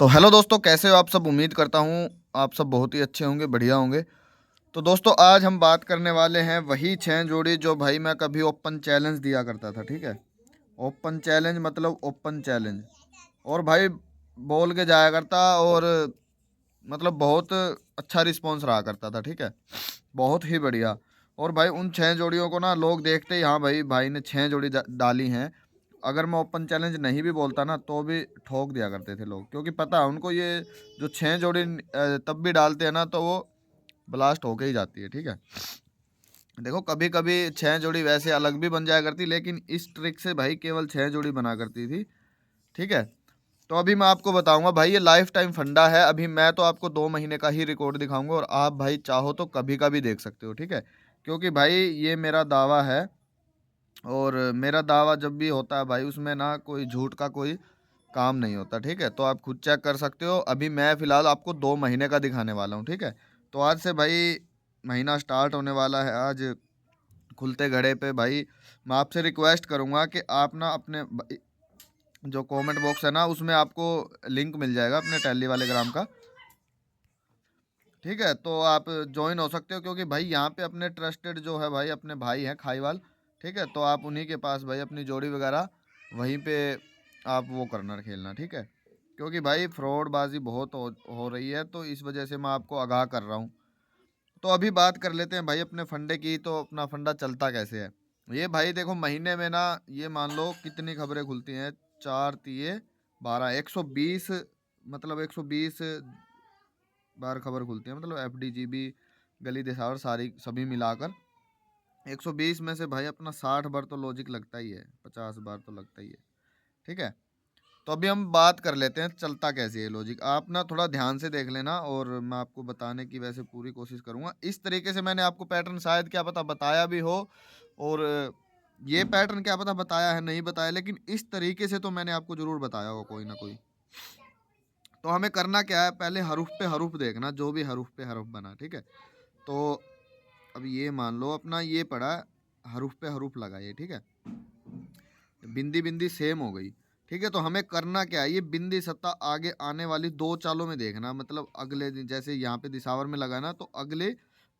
तो हेलो दोस्तों, कैसे हो आप सब? उम्मीद करता हूँ आप सब बहुत ही अच्छे होंगे, बढ़िया होंगे। तो दोस्तों, आज हम बात करने वाले हैं वही 6 जोड़ी जो भाई मैं कभी ओपन चैलेंज दिया करता था, ठीक है? ओपन चैलेंज मतलब ओपन चैलेंज। और भाई बोल के जाया करता, और मतलब बहुत अच्छा रिस्पॉन्स रहा करता था, ठीक है? बहुत ही बढ़िया। और भाई उन 6 जोड़ियों को ना लोग देखते ही, हाँ भाई, भाई ने 6 जोड़ी डाली हैं। अगर मैं ओपन चैलेंज नहीं भी बोलता ना तो भी ठोक दिया करते थे लोग, क्योंकि पता है उनको ये जो 6 जोड़ी तब भी डालते हैं ना तो वो ब्लास्ट होके ही जाती है, ठीक है? देखो, कभी कभी 6 जोड़ी वैसे अलग भी बन जाया करती, लेकिन इस ट्रिक से भाई केवल 6 जोड़ी बना करती थी, ठीक है? तो अभी मैं आपको बताऊंगा भाई, ये लाइफ टाइम फंडा है। अभी मैं तो आपको 2 महीने का ही रिकॉर्ड दिखाऊंगा, और आप भाई चाहो तो कभी का भी देख सकते हो, ठीक है? क्योंकि भाई ये मेरा दावा है, और मेरा दावा जब भी होता है भाई उसमें ना कोई झूठ का कोई काम नहीं होता, ठीक है? तो आप खुद चेक कर सकते हो। अभी मैं फ़िलहाल आपको 2 महीने का दिखाने वाला हूँ, ठीक है? तो आज से भाई महीना स्टार्ट होने वाला है। आज खुलते घड़े पे भाई मैं आपसे रिक्वेस्ट करूँगा कि आप ना अपने जो कमेंट बॉक्स है ना उसमें आपको लिंक मिल जाएगा अपने टैली वाले ग्राम का, ठीक है? तो आप ज्वाइन हो सकते हो, क्योंकि भाई यहाँ पे अपने ट्रस्टेड जो है भाई अपने भाई हैं खाईवाल, ठीक है? तो आप उन्हीं के पास भाई अपनी जोड़ी वगैरह वहीं पे आप वो करना खेलना, ठीक है? क्योंकि भाई फ्रॉडबाजी बहुत हो रही है, तो इस वजह से मैं आपको आगाह कर रहा हूँ। तो अभी बात कर लेते हैं भाई अपने फंडे की। तो अपना फंडा चलता कैसे है? ये भाई देखो, महीने में ना ये मान लो कितनी खबरें खुलती हैं। 4 तिये 12, 120, मतलब 120 बार खबर खुलती है, मतलब FDGB, गली दिसावर, सारी सभी मिलाकर 120 में से भाई अपना 60 बार तो लॉजिक लगता ही है, 50 बार तो लगता ही है, ठीक है? तो अभी हम बात कर लेते हैं चलता कैसे है लॉजिक। आप ना थोड़ा ध्यान से देख लेना, और मैं आपको बताने की वैसे पूरी कोशिश करूंगा। इस तरीके से मैंने आपको पैटर्न शायद क्या पता बताया भी हो, और ये पैटर्न क्या पता बताया है नहीं बताया, लेकिन इस तरीके से तो मैंने आपको जरूर बताया होगा कोई ना कोई। तो हमें करना क्या है, पहले हरूफ पे हरूफ देखना, जो भी हरूफ पे हरूफ बना, ठीक है? तो अब ये मान लो अपना ये पड़ा, हरूफ पे हरूफ लगाइए, ठीक है? बिंदी बिंदी सेम हो गई, ठीक है? तो हमें करना क्या है, ये बिंदी सत्ता आगे आने वाली 2 चालों में देखना, मतलब अगले दिन जैसे यहाँ पे दिसावर में लगाना, तो अगले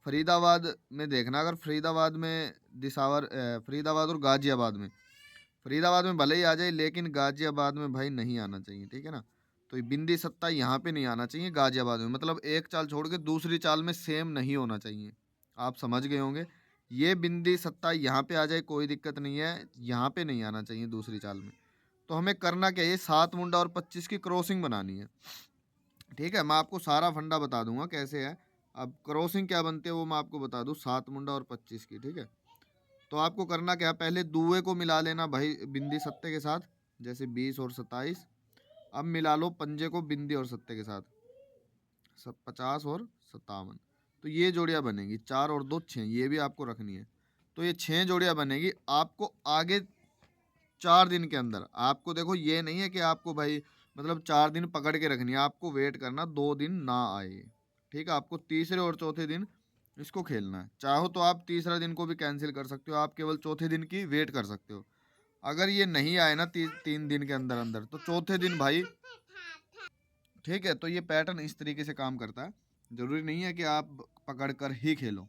फरीदाबाद में देखना। अगर फरीदाबाद में फरीदाबाद और गाजियाबाद में, फरीदाबाद में भले ही आ जाए लेकिन गाजियाबाद में भाई नहीं आना चाहिए, ठीक है ना? तो ये बिंदी सत्ता यहाँ पे नहीं आना चाहिए गाजियाबाद में, मतलब एक चाल छोड़ के दूसरी चाल में सेम नहीं होना चाहिए। आप समझ गए होंगे। ये बिंदी सत्ता यहाँ पे आ जाए कोई दिक्कत नहीं है, यहाँ पे नहीं आना चाहिए दूसरी चाल में। तो हमें करना क्या है, ये 7 मुंडा और 25 की क्रॉसिंग बनानी है, ठीक है? मैं आपको सारा फंडा बता दूंगा कैसे है। अब क्रॉसिंग क्या बनती है वो मैं आपको बता दूं, 7 मुंडा और 25 की, ठीक है? तो आपको करना क्या है, पहले दुए को मिला लेना भाई बिंदी सत्ते के साथ, जैसे 20 और 27। अब मिला लो पंजे को बिंदी और सत्ते के साथ, सब 50 और 57। तो ये जोड़ियाँ बनेगी, 4 और 2 6, ये भी आपको रखनी है। तो ये 6 जोड़ियाँ बनेगी आपको आगे 4 दिन के अंदर। आपको देखो ये नहीं है कि आपको भाई मतलब 4 दिन पकड़ के रखनी है, आपको वेट करना 2 दिन ना आए, ठीक है? आपको तीसरे और चौथे दिन इसको खेलना है। चाहो तो आप तीसरा दिन को भी कैंसिल कर सकते हो, आप केवल चौथे दिन की वेट कर सकते हो। अगर ये नहीं आए ना 3 दिन के अंदर अंदर, तो चौथे दिन भाई, ठीक है? तो ये पैटर्न इस तरीके से काम करता है, जरूरी नहीं है कि आप पकड़ कर ही खेलो।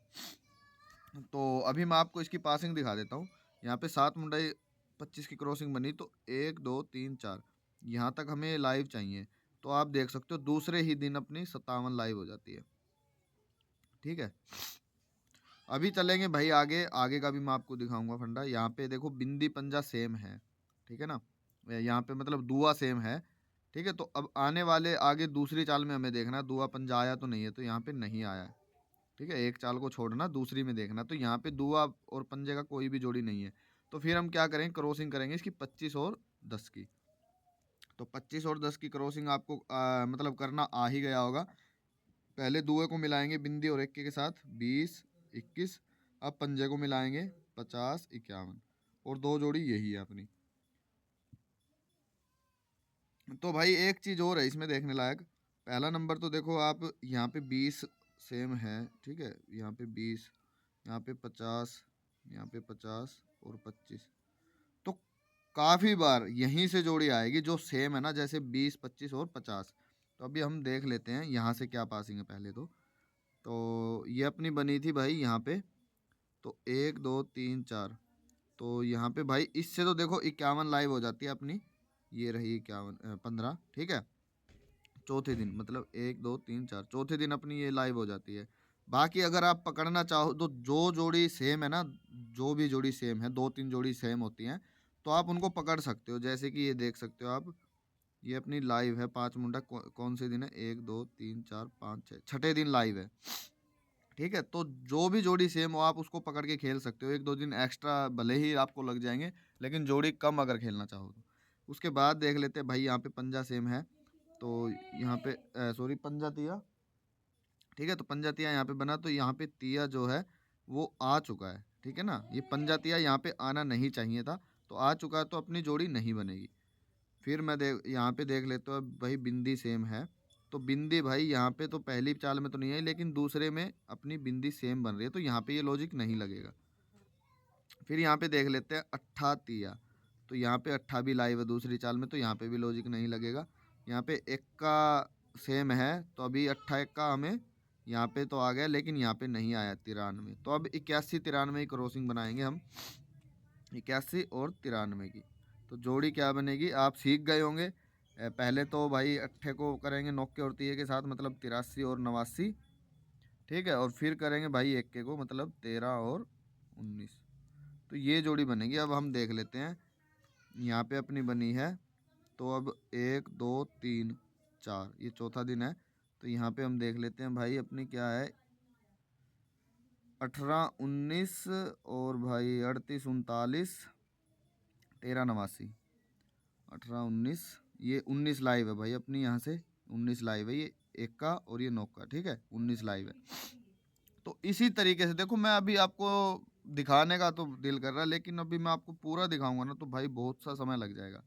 तो अभी मैं आपको इसकी पासिंग दिखा देता हूँ। यहाँ पे 7 मुंडाई 25 की क्रॉसिंग बनी, तो 1 2 3 4 यहाँ तक हमें लाइव चाहिए। तो आप देख सकते हो दूसरे ही दिन अपनी 57 लाइव हो जाती है, ठीक है? अभी चलेंगे भाई आगे, आगे का भी मैं आपको दिखाऊंगा फंडा। यहाँ पे देखो बिंदी पंजा सेम है, ठीक है ना? यहाँ पे मतलब दुआ सेम है, ठीक है? तो अब आने वाले आगे दूसरी चाल में हमें देखना है दुआ पंजा आया तो नहीं है, तो यहाँ पे नहीं आया है, ठीक है? एक चाल को छोड़ना, दूसरी में देखना। तो यहाँ पे दुआ और पंजे का कोई भी जोड़ी नहीं है, तो फिर हम क्या करेंगे, क्रॉसिंग करेंगे इसकी 25 और 10 की। तो 25 और 10 की क्रॉसिंग आपको मतलब करना आ ही गया होगा। पहले दुए को मिलाएंगे बिंदी और इक्के के साथ, 20 21। अब पंजे को मिलाएंगे, 50 51। और 2 जोड़ी यही है अपनी। तो भाई एक चीज़ और है इसमें देखने लायक। पहला नंबर तो देखो आप, यहाँ पे 20 सेम है, ठीक है? यहाँ पे 20, यहाँ पे 50, यहाँ पे 50 और 25। तो काफ़ी बार यहीं से जोड़ी आएगी जो सेम है ना, जैसे 20 25 और 50। तो अभी हम देख लेते हैं यहाँ से क्या पासिंग है पहले तो ये अपनी बनी थी भाई यहाँ पे, तो 1 2 3 4, तो यहाँ पे भाई इससे तो देखो 51 लाइव हो जाती है अपनी, ये रही 15, ठीक है। चौथे दिन मतलब 1 2 3 4, चौथे दिन अपनी ये लाइव हो जाती है। बाकी अगर आप पकड़ना चाहो तो जो जोड़ी सेम है ना, जो भी जोड़ी सेम है, 2 3 जोड़ी सेम होती हैं तो आप उनको पकड़ सकते हो। जैसे कि ये देख सकते हो आप, ये अपनी लाइव है 5 मुंडा, कौन से दिन है, 1 2 3 4 5 6, छठे दिन लाइव है, ठीक है। तो जो भी जोड़ी सेम हो आप उसको पकड़ के खेल सकते हो। 1 2 दिन एक्स्ट्रा भले ही आपको लग जाएंगे, लेकिन जोड़ी कम अगर खेलना चाहो तो। उसके बाद देख लेते हैं भाई, यहाँ पे पंजा सेम है तो यहाँ पे सॉरी पंजा तिया, ठीक है। तो पंजा तिया यहाँ पे बना, तो यहाँ पे तिया जो है वो आ चुका है, ठीक है ना। ये पंजा तिया यहाँ पे आना नहीं चाहिए था, तो आ चुका है, तो अपनी जोड़ी नहीं बनेगी। फिर मैं यहाँ पे देख लेता हूँ भाई, बिंदी सेम है, तो बिंदी भाई यहाँ पे तो पहली चाल में तो नहीं आई, लेकिन दूसरे में अपनी बिंदी सेम बन रही है, तो यहाँ पे ये लॉजिक नहीं लगेगा। फिर यहाँ पे देख लेते हैं अट्ठा तिया, तो यहाँ पे अट्ठा भी लाइव है दूसरी चाल में, तो यहाँ पे भी लॉजिक नहीं लगेगा। यहाँ पे एक्का सेम है, तो अभी अट्ठा एक्का हमें यहाँ पे तो आ गया, लेकिन यहाँ पे नहीं आया 93, तो अब 81 93 की क्रॉसिंग बनाएंगे हम, 81 और 93 की। तो जोड़ी क्या बनेगी आप सीख गए होंगे। पहले तो भाई अट्ठे को करेंगे नौके और तिये के साथ, मतलब 83 और 89, ठीक है। और फिर करेंगे भाई एक्के को, मतलब 13 और 19, तो ये जोड़ी बनेगी। अब हम देख लेते हैं, यहाँ पे अपनी बनी है, तो अब 1 2 3 4, ये चौथा दिन है, तो यहाँ पे हम देख लेते हैं भाई अपनी क्या है, 18 19 और भाई 38 39 13 89, 18 19, ये 19 लाइव है भाई अपनी, यहाँ से 19 लाइव है, ये एक का और ये 9 का, ठीक है, 19 लाइव है। तो इसी तरीके से देखो, मैं अभी आपको दिखाने का तो दिल कर रहा है, लेकिन अभी मैं आपको पूरा दिखाऊंगा ना तो भाई बहुत सा समय लग जाएगा,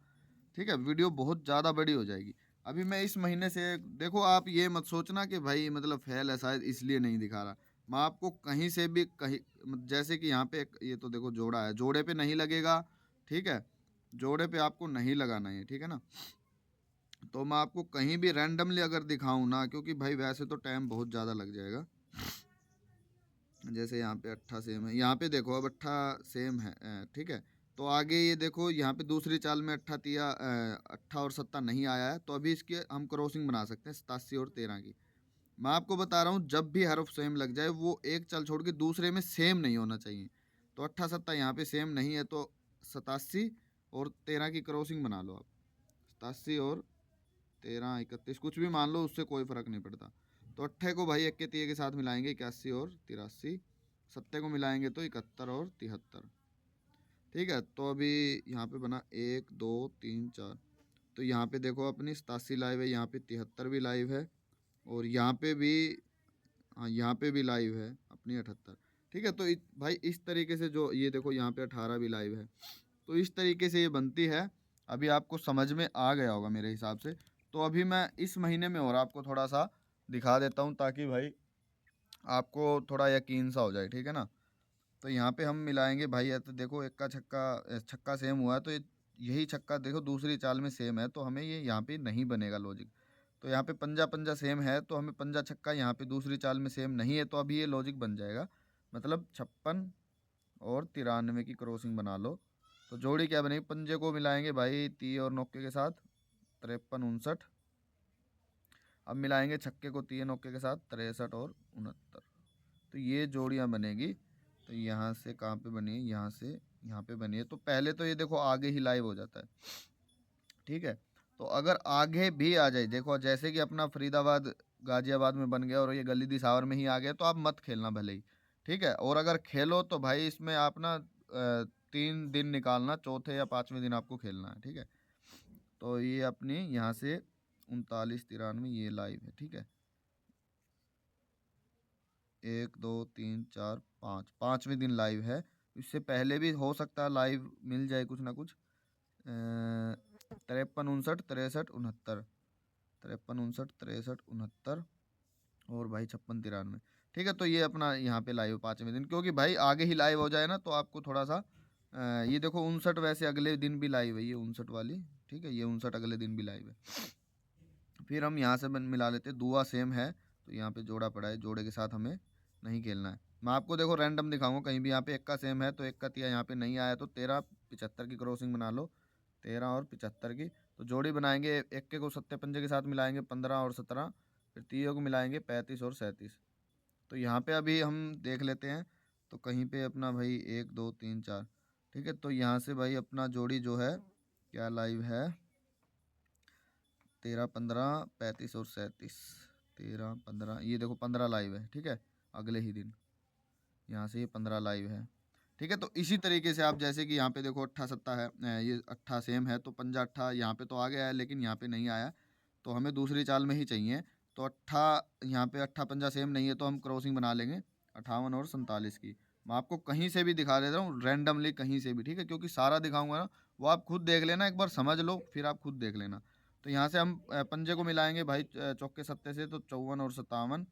ठीक है, वीडियो बहुत ज़्यादा बड़ी हो जाएगी। अभी मैं इस महीने से, देखो आप ये मत सोचना कि भाई मतलब फेल है शायद इसलिए नहीं दिखा रहा, मैं आपको कहीं से भी कहीं, जैसे कि यहाँ पे ये तो देखो जोड़ा है, जोड़े पे नहीं लगेगा, ठीक है, जोड़े पे आपको नहीं लगाना है, ठीक है ना। तो मैं आपको कहीं भी रैंडमली अगर दिखाऊं ना, क्योंकि भाई वैसे तो टाइम बहुत ज़्यादा लग जाएगा। जैसे यहाँ पे अट्ठा सेम है, यहाँ पे देखो अब अट्ठा सेम है, ठीक है। तो आगे ये देखो यहाँ पे दूसरी चाल में अट्ठा तिया, अट्ठा और सत्ता नहीं आया है, तो अभी इसकी हम क्रॉसिंग बना सकते हैं 87 और 13 की। मैं आपको बता रहा हूँ, जब भी हर्फ सेम लग जाए वो एक चाल छोड़ के दूसरे में सेम नहीं होना चाहिए। तो अट्ठा सत्ता यहाँ पे सेम नहीं है, तो 87 और 13 की क्रॉसिंग बना लो आप, 87 और 13 31 कुछ भी मान लो, उससे कोई फ़र्क नहीं पड़ता। तो अट्ठे को भाई इक्के तिये के साथ मिलाएंगे 81 और 83, सत्ते को मिलाएंगे तो 71 और 73, ठीक है। तो अभी यहाँ पे बना 1 2 3 4, तो यहाँ पे देखो अपनी 87 लाइव है, यहाँ पे 73 भी लाइव है, और यहाँ पे भी, हाँ यहाँ पे भी लाइव है अपनी 78, ठीक है। तो भाई इस तरीके से जो ये देखो यहाँ पे 18 भी लाइव है, तो इस तरीके से ये बनती है। अभी आपको समझ में आ गया होगा मेरे हिसाब से। तो अभी मैं इस महीने में और आपको थोड़ा सा दिखा देता हूँ, ताकि भाई आपको थोड़ा यकीन सा हो जाए, ठीक है ना। तो यहाँ पे हम मिलाएंगे भाई, या तो देखो एक का छक्का, छक्का सेम हुआ है, तो यही छक्का देखो दूसरी चाल में सेम है, तो हमें ये यहाँ पे नहीं बनेगा लॉजिक। तो यहाँ पे पंजा पंजा सेम है, तो हमें पंजा छक्का यहाँ पे दूसरी चाल में सेम नहीं है, तो अभी ये लॉजिक बन जाएगा, मतलब 56 और 93 की क्रॉसिंग बना लो। तो जोड़ी क्या बनेगी, पंजे को मिलाएंगे भाई ती और नौके के साथ, 53 59, अब मिलाएंगे छक्के को ती नौके के साथ, 63 और 69, तो ये जोड़ियाँ बनेगी। तो यहाँ से कहाँ पे बनी है, यहाँ से यहाँ पे बनी है, तो पहले तो ये देखो आगे ही लाइव हो जाता है, ठीक है। तो अगर आगे भी आ जाए, देखो जैसे कि अपना फरीदाबाद गाजियाबाद में बन गया और ये गली दिसावर में ही आ गया, तो आप मत खेलना भले ही, ठीक है। और अगर खेलो तो भाई इसमें आप ना 3 दिन निकालना, चौथे या 5वें दिन आपको खेलना है, ठीक है। तो ये अपनी यहाँ से 39 93 ये लाइव है, ठीक है, 1 2 3 4 5, 5वें दिन लाइव है। इससे पहले भी हो सकता है लाइव मिल जाए कुछ ना कुछ, 53 59 63 69, 53 59 63 69 और भाई 56 93, ठीक है। तो ये अपना यहाँ पे लाइव 5वें दिन, क्योंकि भाई आगे ही लाइव हो जाए ना तो आपको थोड़ा सा ये देखो 59 वैसे अगले दिन भी लाइव है, ये 59 वाली, ठीक है, ये 59 अगले दिन भी लाइव है। फिर हम यहाँ से मिला लेते हैं, दुआ सेम है तो यहाँ पे जोड़ा पड़ा है, जोड़े के साथ हमें नहीं खेलना है। मैं आपको देखो रैंडम दिखाऊंगा, कहीं भी यहाँ पे इक्का सेम है तो इक्का तिया यहाँ पे नहीं आया तो 13 75 की क्रॉसिंग बना लो, 13 और 75 की। तो जोड़ी बनाएंगे, इक्के को सत्ते पंजे के साथ मिलाएंगे 15 और 17, फिर तिये को मिलाएंगे 35 और 37। तो यहाँ पे अभी हम देख लेते हैं, तो कहीं पे अपना भाई 1 2 3 4, ठीक है। तो यहाँ से भाई अपना जोड़ी जो है क्या लाइव है, 13 15 35 और 37, 13 15, ये देखो 15 लाइव है, ठीक है। अगले ही दिन यहाँ से ये 15 लाइव है, ठीक है। तो इसी तरीके से आप जैसे कि यहाँ पे देखो अट्ठा सत्ता है, ये अट्ठा सेम है तो पंजा अट्ठा यहाँ पे तो आ गया है, लेकिन यहाँ पे नहीं आया तो हमें दूसरी चाल में ही चाहिए। तो अट्ठा, यहाँ पे अट्ठा पंजा सेम नहीं है तो हम क्रॉसिंग बना लेंगे 58 और 47 की। मैं आपको कहीं से भी दिखा देता हूँ, रैंडमली कहीं से भी, ठीक है, क्योंकि सारा दिखाऊंगा ना, वो आप खुद देख लेना, एक बार समझ लो फिर आप खुद देख लेना। तो यहाँ से हम पंजे को मिलाएंगे भाई चौके सत्ते से तो 54 और 57,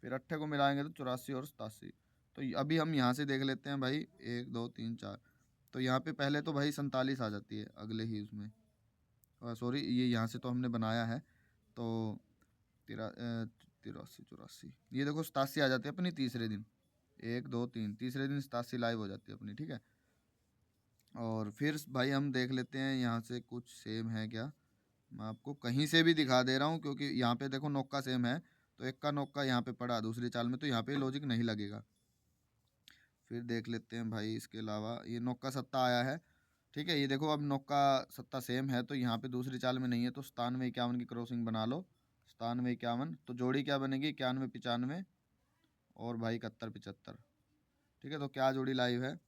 फिर अट्ठे को मिलाएंगे तो 84 और 87। तो अभी हम यहाँ से देख लेते हैं भाई 1 2 3 4। तो यहाँ पे पहले तो भाई 47 आ जाती है अगले ही उसमें, सॉरी ये यहाँ से तो हमने बनाया है तो 83 84, ये देखो 87 आ जाती है अपनी तीसरे दिन, 1 2 3, तीसरे दिन 87 लाइव हो जाती है अपनी, ठीक है। और फिर भाई हम देख लेते हैं यहाँ से कुछ सेम है क्या, मैं आपको कहीं से भी दिखा दे रहा हूँ क्योंकि यहाँ पे देखो नौका सेम है तो एक का नौका यहाँ पे पड़ा दूसरी चाल में, तो यहाँ पे लॉजिक नहीं लगेगा। फिर देख लेते हैं भाई इसके अलावा ये नौका सत्ता आया है, ठीक है। ये देखो अब नौका सत्ता सेम है तो यहाँ पे दूसरी चाल में नहीं है तो 97 51 की क्रॉसिंग बना लो, 97 51। तो जोड़ी क्या बनेगी, 91 95 और भाई 71 75, ठीक है। तो क्या जोड़ी लाइव है,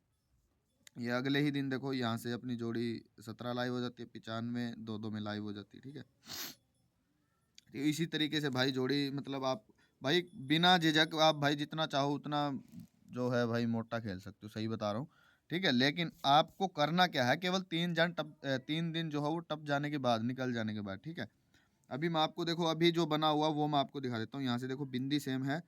ये अगले ही दिन देखो यहाँ से अपनी जोड़ी 17 लाइव हो जाती है, 95 2 2 में लाइव हो जाती है, ठीक है। तो इसी तरीके से भाई जोड़ी मतलब आप भाई बिना झिझक आप भाई जितना चाहो उतना जो है भाई मोटा खेल सकते हो, सही बता रहा हूँ, ठीक है। लेकिन आपको करना क्या है, केवल 3 दिन जो है वो टप जाने के बाद, निकल जाने के बाद, ठीक है। अभी मैं आपको देखो अभी जो बना हुआ वो मैं आपको दिखा देता हूँ। यहाँ से देखो बिंदी सेम है,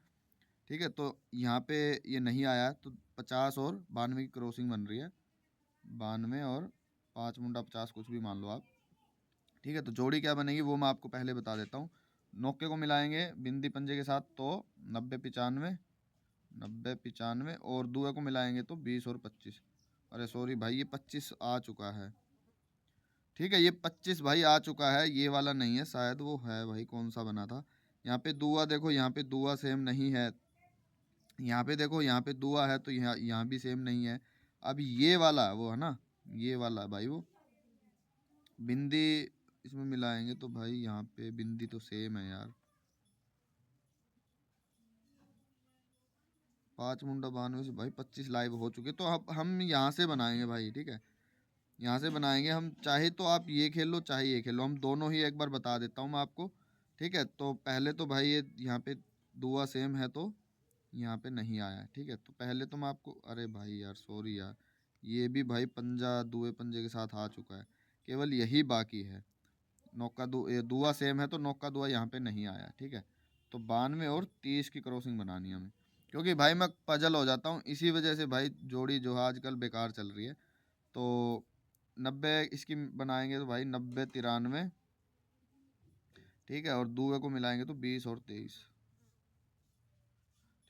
ठीक है। तो यहाँ पे ये नहीं आया तो 50 और 92 की क्रॉसिंग बन रही है, 92 और 5 मुंडा 50 कुछ भी मान लो आप, ठीक है। तो जोड़ी क्या बनेगी वो मैं आपको पहले बता देता हूँ। नौके को मिलाएंगे बिंदी पंजे के साथ तो 90 95 और दुए को मिलाएंगे तो 20 और 25। अरे सॉरी भाई ये 25 आ चुका है, ठीक है। ये 25 भाई आ चुका है, ये वाला नहीं है शायद, वो है भाई कौन सा बना था। यहाँ पे दुआ देखो, यहाँ पे दुआ सेम नहीं है, यहाँ पे देखो यहाँ पे दुआ है तो यहाँ यहाँ भी सेम नहीं है। अब ये वाला वो है ना, ये वाला भाई वो बिंदी इसमें मिलाएंगे तो भाई यहाँ पे बिंदी तो सेम है यार, 5 मुंडा 92 से भाई 25 लाइव हो चुके। तो अब हम यहाँ से बनाएंगे भाई, ठीक है, यहाँ से बनाएंगे हम। चाहे तो आप ये खेल लो चाहे ये खेल लो, हम दोनों ही एक बार बता देता हूँ मैं आपको, ठीक है। तो पहले तो भाई ये यहाँ पे दुआ सेम है तो यहाँ पे नहीं आया, ठीक है। तो पहले तो मैं आपको, अरे भाई यार सॉरी यार, ये भी भाई पंजा दुए पंजे के साथ आ चुका है, केवल यही बाकी है। नौका ये दुआ सेम है तो नौका दुआ यहाँ पे नहीं आया, ठीक है। तो 92 और 30 की क्रॉसिंग बनानी है हमें, क्योंकि भाई मैं पजल हो जाता हूँ इसी वजह से भाई, जोड़ी जो है आजकल बेकार चल रही है। तो 90 इसकी बनाएंगे तो भाई 90 93, ठीक है। और दुए को मिलाएंगे तो 20 और 23,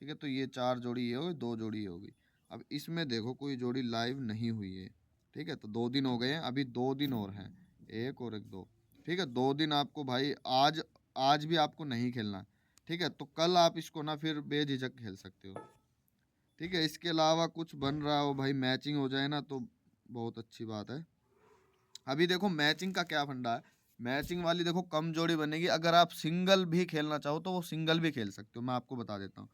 ठीक है। तो ये 4 जोड़ी ये होगी, 2 जोड़ी ये होगी। अब इसमें देखो कोई जोड़ी लाइव नहीं हुई है, ठीक है। तो 2 दिन हो गए हैं, अभी 2 दिन और हैं, एक और एक दो, ठीक है। 2 दिन आपको भाई आज आज भी आपको नहीं खेलना, ठीक है। तो कल आप इसको ना फिर बेझिझक खेल सकते हो, ठीक है। इसके अलावा कुछ बन रहा हो भाई, मैचिंग हो जाए ना तो बहुत अच्छी बात है। अभी देखो मैचिंग का क्या फंडा है, मैचिंग वाली देखो कम जोड़ी बनेगी, अगर आप सिंगल भी खेलना चाहो तो वो सिंगल भी खेल सकते हो, मैं आपको बता देता हूँ।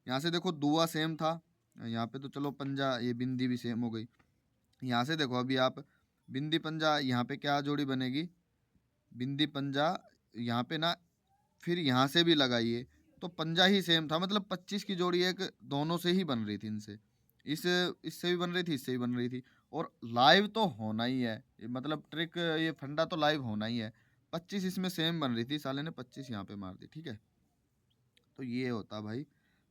यहाँ से देखो दुआ सेम था, यहाँ पे तो चलो पंजा ये बिंदी भी सेम हो गई। यहाँ से देखो अभी आप बिंदी पंजा, यहाँ पे क्या जोड़ी बनेगी, बिंदी पंजा यहाँ पे ना, फिर यहाँ से भी लगाइए तो पंजा ही सेम था, मतलब 25 की जोड़ी एक दोनों से ही बन रही थी, इनसे इस इससे भी बन रही थी, इससे भी बन रही थी। और लाइव तो होना ही है, मतलब ट्रिक ये फंडा तो लाइव होना ही है। 25 इसमें सेम बन रही थी, साले ने 25 यहाँ पे मार दी, ठीक है। तो ये होता भाई,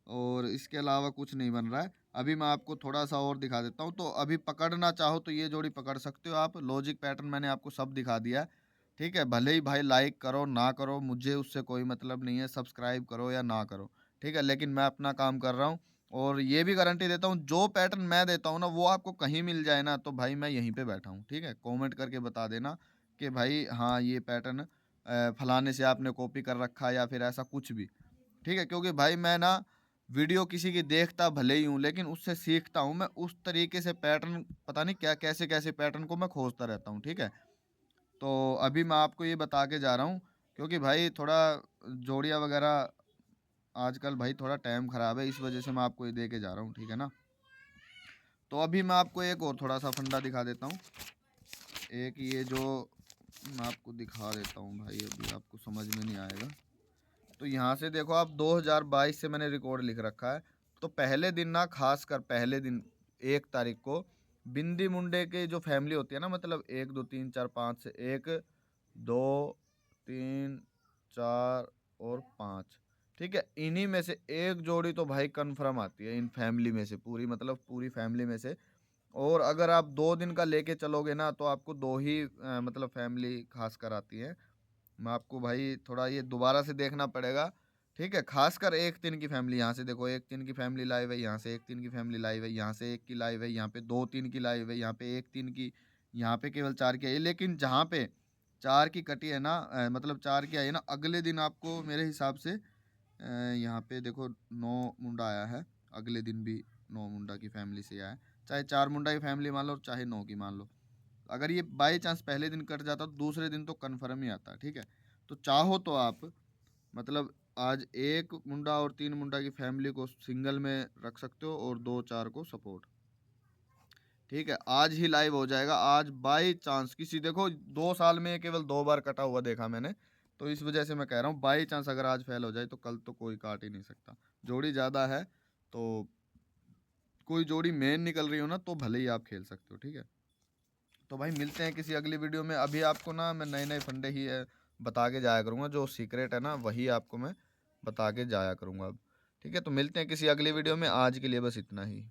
और इसके अलावा कुछ नहीं बन रहा है। अभी मैं आपको थोड़ा सा और दिखा देता हूँ। तो अभी पकड़ना चाहो तो ये जोड़ी पकड़ सकते हो आप, लॉजिक पैटर्न मैंने आपको सब दिखा दिया है, ठीक है, भले ही भाई लाइक करो ना करो, मुझे उससे कोई मतलब नहीं है, सब्सक्राइब करो या ना करो, ठीक है, लेकिन मैं अपना काम कर रहा हूँ। और ये भी गारंटी देता हूँ, जो पैटर्न मैं देता हूँ ना वो आपको कहीं मिल जाए ना, तो भाई मैं यहीं पे बैठा हूँ, ठीक है। कमेंट करके बता देना कि भाई हाँ ये पैटर्न फलाने से आपने कॉपी कर रखा या फिर ऐसा कुछ भी, ठीक है। क्योंकि भाई मैं ना वीडियो किसी की देखता भले ही हूँ, लेकिन उससे सीखता हूँ मैं, उस तरीके से पैटर्न पता नहीं क्या कैसे कैसे पैटर्न को मैं खोजता रहता हूँ, ठीक है। तो अभी मैं आपको ये बता के जा रहा हूँ, क्योंकि भाई थोड़ा जोड़ियाँ वगैरह आजकल भाई थोड़ा टाइम ख़राब है, इस वजह से मैं आपको ये दे के जा रहा हूँ, ठीक है ना। तो अभी मैं आपको एक और थोड़ा सा फंडा दिखा देता हूँ। एक ये जो मैं आपको दिखा देता हूँ भाई, अभी आपको समझ में नहीं आएगा। तो यहाँ से देखो आप, 2022 से मैंने रिकॉर्ड लिख रखा है। तो पहले दिन ना, खास कर पहले दिन 1 तारीख को बिंदी मुंडे के जो फैमिली होती है ना, मतलब 1 2 3 4 5 से 1 2 3 4 और 5, ठीक है। इन्हीं में से एक जोड़ी तो भाई कन्फर्म आती है इन फैमिली में से, पूरी मतलब पूरी फैमिली में से। और अगर आप 2 दिन का लेके चलोगे ना, तो आपको दो ही मतलब फैमिली खास कर आती है। मैं आपको भाई थोड़ा ये दोबारा से देखना पड़ेगा, ठीक है। खासकर 1 3 की फैमिली, यहाँ से देखो 1 3 की फैमिली लाइव है, यहाँ से 1 3 की फैमिली लाइव है, यहाँ से 1 की लाइव है, यहाँ पे 2 3 की लाइव है, यहाँ पे 1 3 की, यहाँ पे केवल 4 की आई है। लेकिन जहाँ पे 4 की कटी है ना, मतलब 4 की आई है ना, अगले दिन आपको मेरे हिसाब से यहाँ पे देखो 9 मुंडा आया है, अगले दिन भी 9 मुंडा की फैमिली से आया है। चाहे 4 मुंडा की फैमिली मान लो, चाहे 9 की मान लो, अगर ये बाई चांस पहले दिन कट जाता तो दूसरे दिन तो कन्फर्म ही आता, ठीक है। तो चाहो तो आप मतलब आज 1 मुंडा और 3 मुंडा की फैमिली को सिंगल में रख सकते हो और 2 4 को सपोर्ट, ठीक है। आज ही लाइव हो जाएगा, आज बाई चांस किसी, देखो 2 साल में केवल 2 बार कटा हुआ देखा मैंने, तो इस वजह से मैं कह रहा हूँ बाई चांस अगर आज फेल हो जाए तो कल तो कोई काट ही नहीं सकता। जोड़ी ज़्यादा है तो कोई जोड़ी मेन निकल रही हो ना, तो भले ही आप खेल सकते हो, ठीक है। तो भाई मिलते हैं किसी अगली वीडियो में। अभी आपको ना मैं नए नए फंडे ही बता के जाया करूँगा, जो सीक्रेट है ना वही आपको मैं बता के जाया करूँगा अब, ठीक है। तो मिलते हैं किसी अगली वीडियो में, आज के लिए बस इतना ही।